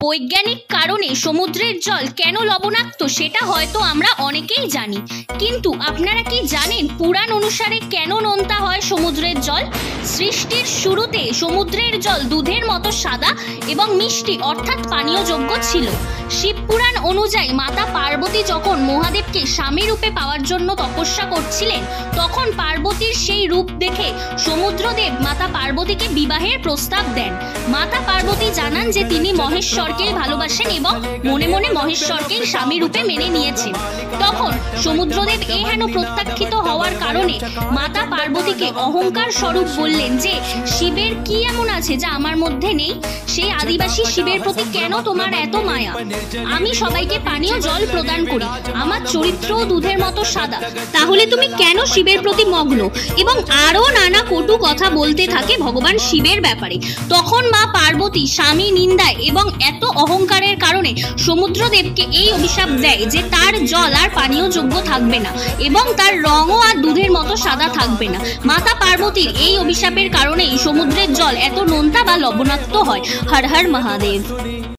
বৈজ্ঞানিক কারণে সমুদ্রের জল কেন লবণাক্ত সেটা হয়তো আমরা অনেকেই জানি, কিন্তু আপনারা কি জানেন পুরাণ অনুসারে কেন নোনতা হয় সমুদ্রের জল? সৃষ্টির শুরুতে সমুদ্রের জল দুধের মতো সাদা এবং মিষ্টি অর্থাৎ পানীয়যোগ্য ছিল। শিবপুরাণ অনুযায়ী মাতা পার্বতী যখন মহাদেবকে স্বামী রূপে পাওয়ার জন্য তপস্যা করছিলেন, তখন পার্বতীর সেই রূপ দেখে সমুদ্রদেব মাতা পার্বতীকে বিবাহের প্রস্তাব দেন। মাতা পার্বতী জানান যে তিনি মহেশ্বরকে ভালোবাসেন এবং মনে মনে মহেশ্বরকে স্বামী রূপে মেনে নিয়েছেন। তখন সমুদ্রদেব হেন প্রত্যাখ্যিত হওয়ার কারণে মাতা পার্বতীকে অহংকার স্বরূপ বললেন যে শিবের কি এমন আছে যা আমার মধ্যে নেই? সেই আদিবাসী শিবের প্রতি কেন তোমার এত মায়া? আমি সবাইকে পানীয় জল প্রদান করি, আমার চরিত্রও দুধের মতো সাদা, তাহলে তুমি কেন শিবের প্রতি মগ্ন? এবং আরো নানা কটু কথা বলতে থাকে ভগবান শিবের ব্যাপারে। তখন মা পার্বতী স্বামী নিন্দায় এবং এত অহংকারের কারণে সমুদ্রদেবকে এই অভিশাপ দেয় যে তার জল আর পানীয় যোগ্য থাকবে না এবং তার রঙও আর দুধের মতো সাদা থাকবে না। মাতা পার্বতীর এই অভিশাপের কারণেই সমুদ্রের জল এত নোনতা বা লবণাক্ত হয়। হর হর মহাদেব।